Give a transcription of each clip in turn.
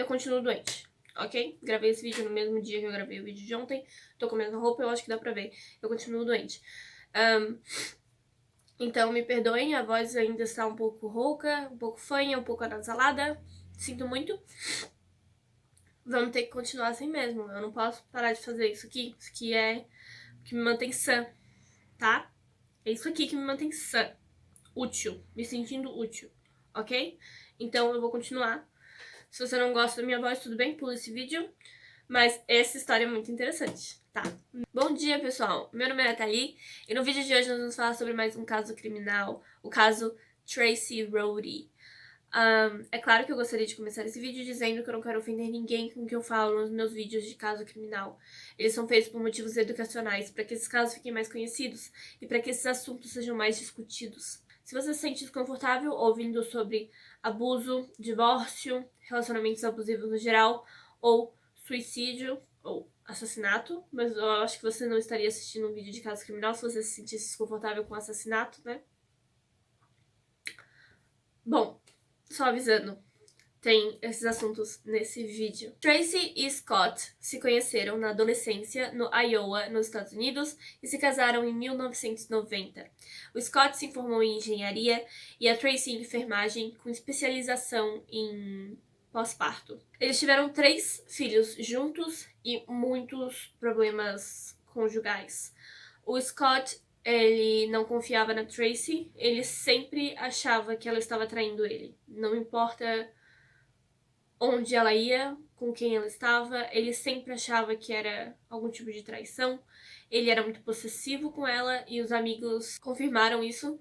eu continuo doente, ok? Gravei esse vídeo no mesmo dia que eu gravei o vídeo de ontem. Tô com a mesma roupa, eu acho que dá pra ver. Eu continuo doente. Então me perdoem, a voz ainda está um pouco rouca, um pouco fanha, um pouco anasalada. Sinto muito. Vamos ter que continuar assim mesmo. Eu não posso parar de fazer isso aqui. Isso aqui é o que me mantém sã, tá? É isso aqui que me mantém sã. Útil. Me sentindo útil, ok? Então eu vou continuar. Se você não gosta da minha voz, tudo bem, pula esse vídeo. Mas essa história é muito interessante, tá? Bom dia, pessoal. Meu nome é Nathalie e no vídeo de hoje nós vamos falar sobre mais um caso criminal, o caso Tracy Rhodey. É claro que eu gostaria de começar esse vídeo dizendo que eu não quero ofender ninguém com o que eu falo nos meus vídeos de caso criminal. Eles são feitos por motivos educacionais, para que esses casos fiquem mais conhecidos e para que esses assuntos sejam mais discutidos. Se você se sente desconfortável ouvindo sobre abuso, divórcio, relacionamentos abusivos no geral, ou suicídio, ou assassinato, mas eu acho que você não estaria assistindo um vídeo de caso criminal se você se sentisse desconfortável com assassinato, né? Bom, só avisando, tem esses assuntos nesse vídeo. Tracy e Scott se conheceram na adolescência no Iowa, nos Estados Unidos, e se casaram em 1990. O Scott se formou em engenharia e a Tracy em enfermagem, com especialização em pós-parto. Eles tiveram 3 filhos juntos e muitos problemas conjugais. O Scott, ele não confiava na Tracy, ele sempre achava que ela estava traindo ele. Não importa onde ela ia, com quem ela estava, ele sempre achava que era algum tipo de traição. Ele era muito possessivo com ela e os amigos confirmaram isso,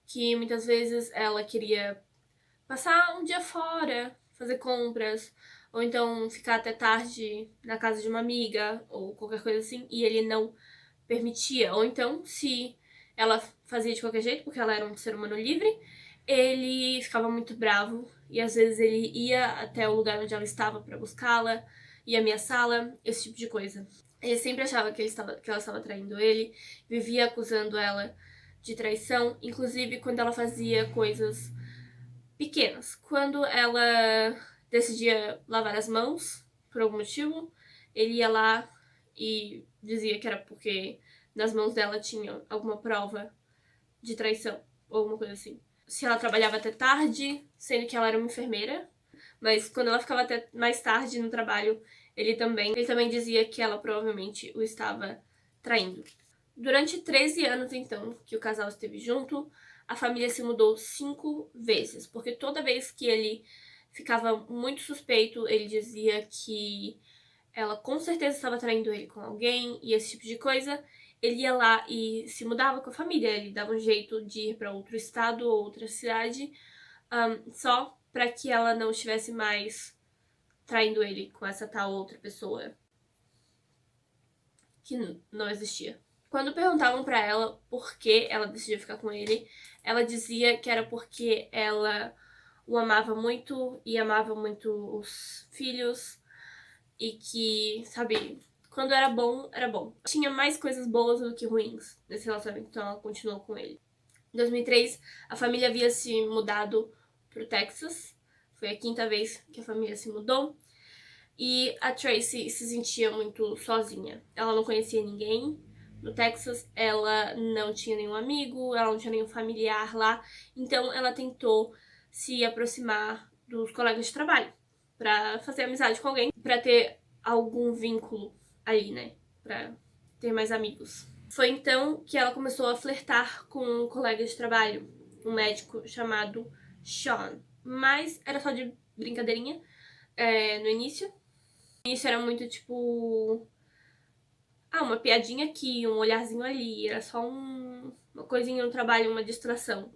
que muitas vezes ela queria passar um dia fora, fazer compras, ou então ficar até tarde na casa de uma amiga, ou qualquer coisa assim, e ele não permitia. Ou então, se ela fazia de qualquer jeito, porque ela era um ser humano livre, ele ficava muito bravo e às vezes ele ia até o lugar onde ela estava para buscá-la e ameaçá-la, esse tipo de coisa. Ele sempre achava que ela estava traindo ele, vivia acusando ela de traição, inclusive quando ela fazia coisas pequenas. Quando ela decidia lavar as mãos, por algum motivo, ele ia lá e dizia que era porque nas mãos dela tinha alguma prova de traição, ou alguma coisa assim. Se ela trabalhava até tarde, sendo que ela era uma enfermeira, mas quando ela ficava até mais tarde no trabalho, ele também dizia que ela provavelmente o estava traindo. Durante 13 anos, então, que o casal esteve junto, a família se mudou 5 vezes, porque toda vez que ele ficava muito suspeito, ele dizia que ela com certeza estava traindo ele com alguém e esse tipo de coisa. Ele ia lá e se mudava com a família, ele dava um jeito de ir para outro estado ou outra cidade, só para que ela não estivesse mais traindo ele com essa tal outra pessoa que não existia. Quando perguntavam pra ela por que ela decidiu ficar com ele, ela dizia que era porque ela o amava muito e amava muito os filhos e que, sabe, quando era bom, era bom. Tinha mais coisas boas do que ruins nesse relacionamento, então ela continuou com ele. Em 2003, a família havia se mudado pro Texas. Foi a 5ª vez que a família se mudou. E a Tracy se sentia muito sozinha. Ela não conhecia ninguém no Texas, ela não tinha nenhum amigo, ela não tinha nenhum familiar lá. Então ela tentou se aproximar dos colegas de trabalho pra fazer amizade com alguém, pra ter algum vínculo ali, né? Pra ter mais amigos. Foi então que ela começou a flertar com um colega de trabalho, um médico chamado Sean. Mas era só de brincadeirinha no início. Isso era muito tipo, uma piadinha aqui, um olharzinho ali, era só uma coisinha no trabalho, uma distração.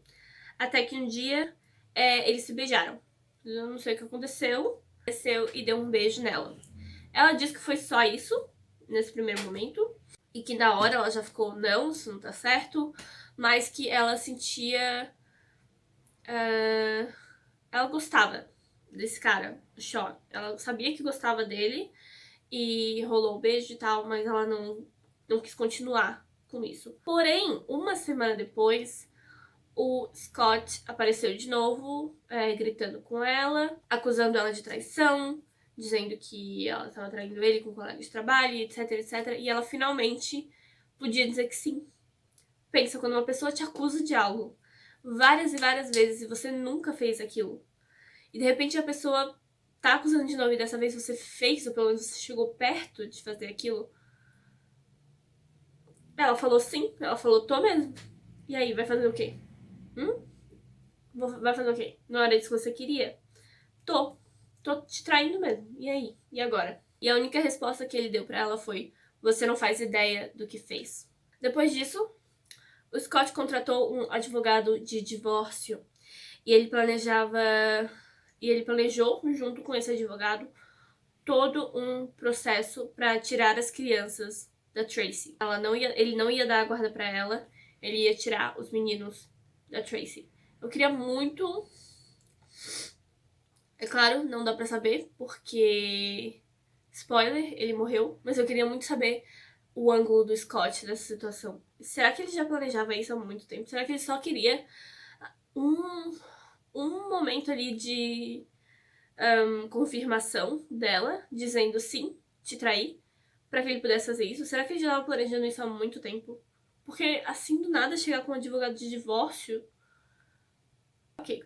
Até que um dia eles se beijaram. Eu não sei o que aconteceu. Desceu e deu um beijo nela. Ela disse que foi só isso, nesse primeiro momento, e que na hora ela já ficou, não, isso não tá certo, mas que ela sentia. Ela gostava desse cara, o Sean. Ela sabia que gostava dele e rolou um beijo e tal, mas ela não quis continuar com isso. Porém, uma semana depois, o Scott apareceu de novo, gritando com ela, acusando ela de traição, dizendo que ela estava traindo ele com um colega de trabalho, etc, etc. E ela finalmente podia dizer que sim. Pensa, quando uma pessoa te acusa de algo várias e várias vezes e você nunca fez aquilo. E de repente a pessoa tá acusando de novo e dessa vez você fez, ou pelo menos você chegou perto de fazer aquilo. Ela falou sim, ela falou tô mesmo. E aí, vai fazer o quê? Vai fazer o quê? Não era isso que você queria? Tô. Tô te traindo mesmo. E aí? E agora? E a única resposta que ele deu pra ela foi: você não faz ideia do que fez. Depois disso, o Scott contratou um advogado de divórcio. E ele planejou, junto com esse advogado, todo um processo para tirar as crianças da Tracy. Ele não ia dar a guarda para ela, ele ia tirar os meninos da Tracy. Eu queria muito. É claro, não dá pra saber, porque. Spoiler, ele morreu, mas eu queria muito saber o ângulo do Scott nessa situação. Será que ele já planejava isso há muito tempo? Será que ele só queria um, um momento ali de confirmação dela, dizendo sim, te traí, pra que ele pudesse fazer isso? Será que ele já estava planejando isso há muito tempo? Porque assim do nada chegar com um advogado de divórcio. Ok.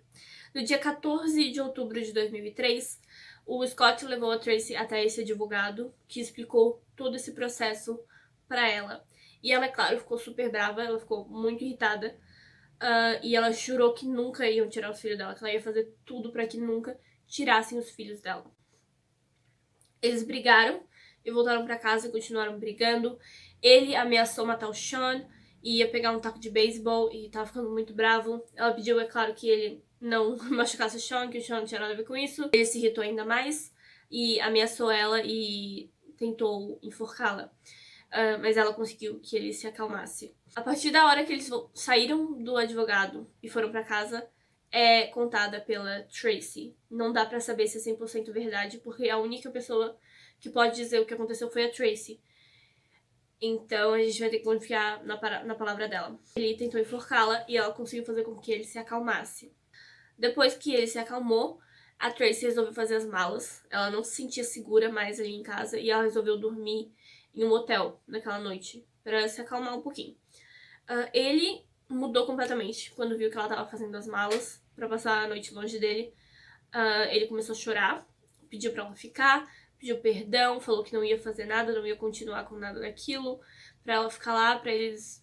No dia 14 de outubro de 2003, o Scott levou a Tracy até esse advogado, que explicou todo esse processo pra ela. E ela, é claro, ficou super brava, ela ficou muito irritada. E ela jurou que nunca iam tirar os filhos dela, que ela ia fazer tudo pra que nunca tirassem os filhos dela. Eles brigaram e voltaram pra casa e continuaram brigando. Ele ameaçou matar o Sean e ia pegar um taco de beisebol e tava ficando muito bravo. Ela pediu, é claro, que ele não machucasse o Sean, que o Sean não tinha nada a ver com isso. Ele se irritou ainda mais e ameaçou ela e tentou enforcá-la. Mas ela conseguiu que ele se acalmasse. A partir da hora que eles saíram do advogado e foram pra casa, é contada pela Tracy. Não dá pra saber se é 100% verdade, porque a única pessoa que pode dizer o que aconteceu foi a Tracy. Então a gente vai ter que confiar na palavra dela. Ele tentou enforcá-la e ela conseguiu fazer com que ele se acalmasse. Depois que ele se acalmou, a Tracy resolveu fazer as malas. Ela não se sentia segura mais ali em casa e ela resolveu dormir em um hotel naquela noite pra se acalmar um pouquinho. Ele mudou completamente quando viu que ela tava fazendo as malas pra passar a noite longe dele. Ele começou a chorar, pediu pra ela ficar, pediu perdão, falou que não ia fazer nada, não ia continuar com nada daquilo, pra ela ficar lá, pra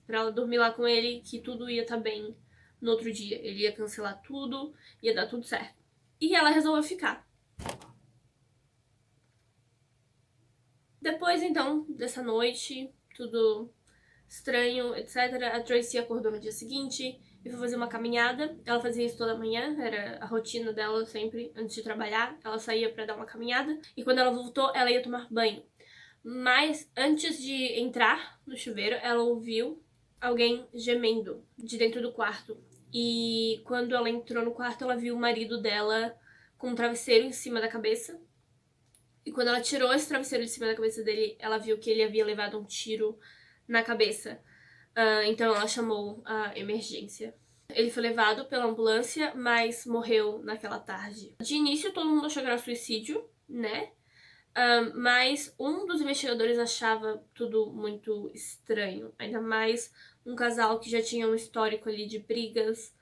ela dormir lá com ele, que tudo ia estar bem no outro dia. Ele ia cancelar tudo, ia dar tudo certo. E ela resolveu ficar. Depois, então, dessa noite, tudo estranho, etc., a Tracy acordou no dia seguinte e foi fazer uma caminhada. Ela fazia isso toda manhã, era a rotina dela sempre, antes de trabalhar. Ela saía pra dar uma caminhada e quando ela voltou, ela ia tomar banho. Mas antes de entrar no chuveiro, ela ouviu alguém gemendo de dentro do quarto. E quando ela entrou no quarto, ela viu o marido dela com um travesseiro em cima da cabeça. E quando ela tirou esse travesseiro de cima da cabeça dele, ela viu que ele havia levado um tiro na cabeça. Então ela chamou a emergência. Ele foi levado pela ambulância, mas morreu naquela tarde. De início, todo mundo achou que era suicídio, né? Mas um dos investigadores achava tudo muito estranho. Ainda mais um casal que já tinha um histórico ali de brigas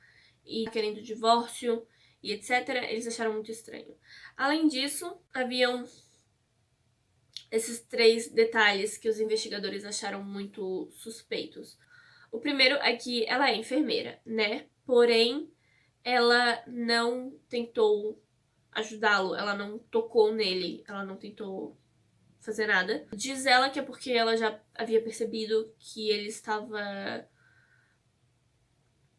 e querendo divórcio e etc. Eles acharam muito estranho. Além disso, haviam esses 3 detalhes que os investigadores acharam muito suspeitos. O primeiro é que ela é enfermeira, né? Porém, ela não tentou ajudá-lo, ela não tocou nele, ela não tentou fazer nada. Diz ela que é porque ela já havia percebido que ele estava...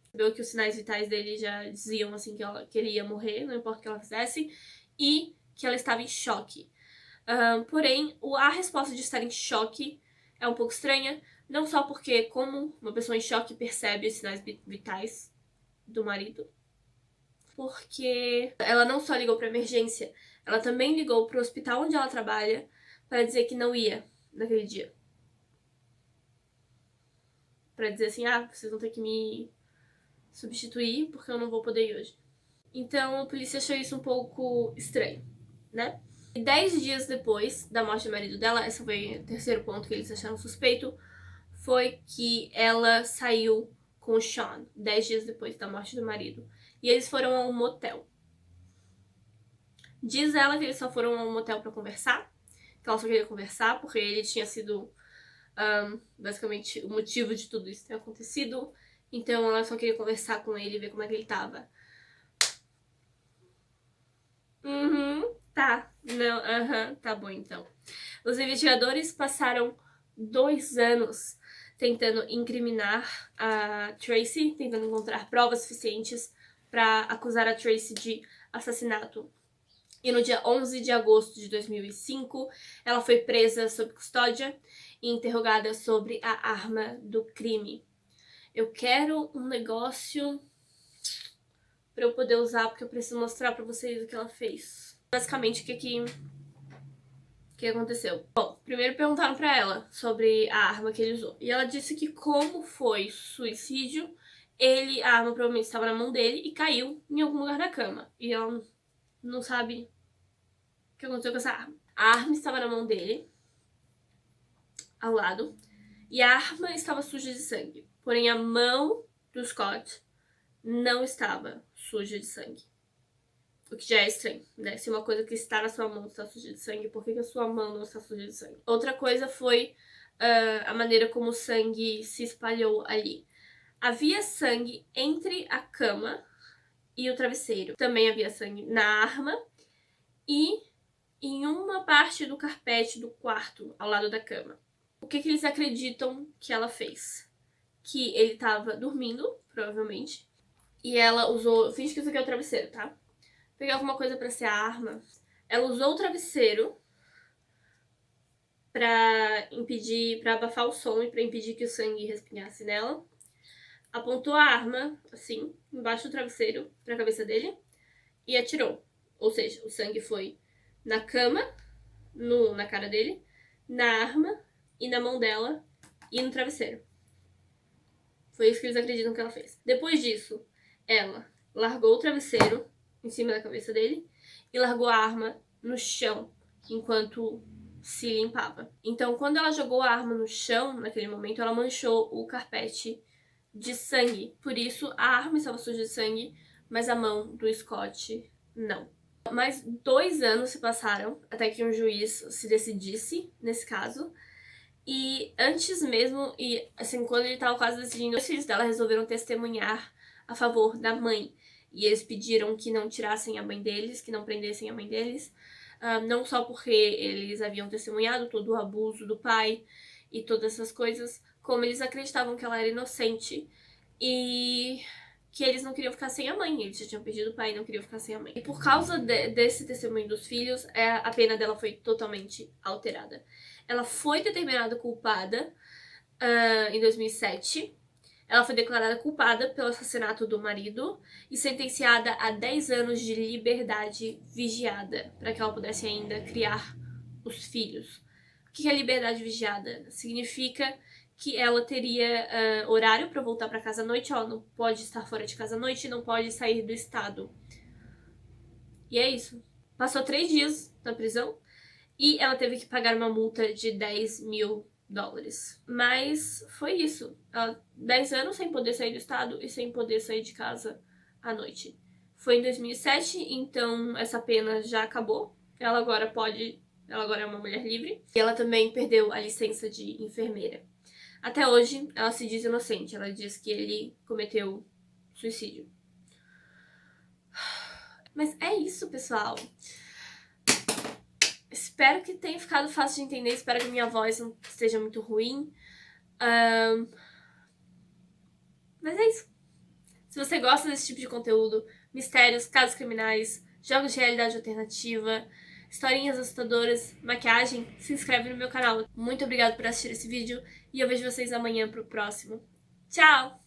Percebeu que os sinais vitais dele já diziam assim que ele ia morrer, não importa o que ela fizesse, e que ela estava em choque. Porém, a resposta de estar em choque é um pouco estranha, não só porque como uma pessoa em choque percebe os sinais vitais do marido, porque ela não só ligou para emergência, ela também ligou para o hospital onde ela trabalha para dizer que não ia naquele dia. Para dizer assim, vocês vão ter que me substituir porque eu não vou poder ir hoje. Então a polícia achou isso um pouco estranho, né? E 10 dias depois da morte do marido dela, esse foi o terceiro ponto que eles acharam suspeito, foi que ela saiu com o Sean, 10 dias depois da morte do marido. E eles foram a um motel. Diz ela que eles só foram a um motel pra conversar, que ela só queria conversar porque ele tinha sido basicamente o motivo de tudo isso ter acontecido. Então ela só queria conversar com ele e ver como é que ele tava. Tá. Não, tá bom então. Os investigadores passaram 2 anos tentando incriminar a Tracy, tentando encontrar provas suficientes pra acusar a Tracy de assassinato. E no dia 11 de agosto de 2005, ela foi presa sob custódia e interrogada sobre a arma do crime. Eu quero um negócio pra eu poder usar, porque eu preciso mostrar pra vocês o que ela fez. Basicamente, o que aconteceu? Bom, primeiro perguntaram pra ela sobre a arma que ele usou. E ela disse que, como foi suicídio, a arma provavelmente estava na mão dele e caiu em algum lugar da cama. E ela não sabe o que aconteceu com essa arma. A arma estava na mão dele, ao lado, e a arma estava suja de sangue. Porém, a mão do Scott não estava suja de sangue. O que já é estranho, né? Se uma coisa que está na sua mão está suja de sangue, por que a sua mão não está suja de sangue? Outra coisa foi a maneira como o sangue se espalhou ali. Havia sangue entre a cama e o travesseiro. Também havia sangue na arma e em uma parte do carpete do quarto, ao lado da cama. O que eles acreditam que ela fez? Que ele estava dormindo, provavelmente, e ela usou... Finge que isso aqui é o travesseiro, tá? Pegar alguma coisa pra ser a arma. Ela usou o travesseiro pra abafar o som e pra impedir que o sangue respingasse nela. Apontou a arma, assim, embaixo do travesseiro, pra cabeça dele e atirou. Ou seja, o sangue foi na cama, na cara dele, na arma e na mão dela e no travesseiro. Foi isso que eles acreditam que ela fez. Depois disso, ela largou o travesseiro em cima da cabeça dele e largou a arma no chão enquanto se limpava. Então, quando ela jogou a arma no chão, naquele momento, ela manchou o carpete de sangue. Por isso, a arma estava suja de sangue, mas a mão do Scott não. Mais 2 anos se passaram até que um juiz se decidisse nesse caso. E antes mesmo, e assim, quando ele estava quase decidindo, os filhos dela resolveram testemunhar a favor da mãe. E eles pediram que não tirassem a mãe deles, que não prendessem a mãe deles. Não só porque eles haviam testemunhado todo o abuso do pai e todas essas coisas, como eles acreditavam que ela era inocente e que eles não queriam ficar sem a mãe. Eles já tinham perdido o pai e não queriam ficar sem a mãe. E por causa desse testemunho dos filhos, a pena dela foi totalmente alterada. Ela foi determinada culpada em 2007. Ela foi declarada culpada pelo assassinato do marido e sentenciada a 10 anos de liberdade vigiada, para que ela pudesse ainda criar os filhos. O que é liberdade vigiada? Significa que ela teria horário para voltar para casa à noite. Ela não pode estar fora de casa à noite, não pode sair do estado. E é isso. Passou 3 dias na prisão e ela teve que pagar uma multa de $10.000. Mas foi isso. 10 anos sem poder sair do estado e sem poder sair de casa à noite. Foi em 2007, então essa pena já acabou. Ela agora é uma mulher livre. E ela também perdeu a licença de enfermeira. Até hoje, ela se diz inocente. Ela diz que ele cometeu suicídio. Mas é isso, pessoal. Espero que tenha ficado fácil de entender. Espero que minha voz não esteja muito ruim. Mas é isso. Se você gosta desse tipo de conteúdo, mistérios, casos criminais, jogos de realidade alternativa, historinhas assustadoras, maquiagem, se inscreve no meu canal. Muito obrigada por assistir esse vídeo e eu vejo vocês amanhã pro próximo. Tchau!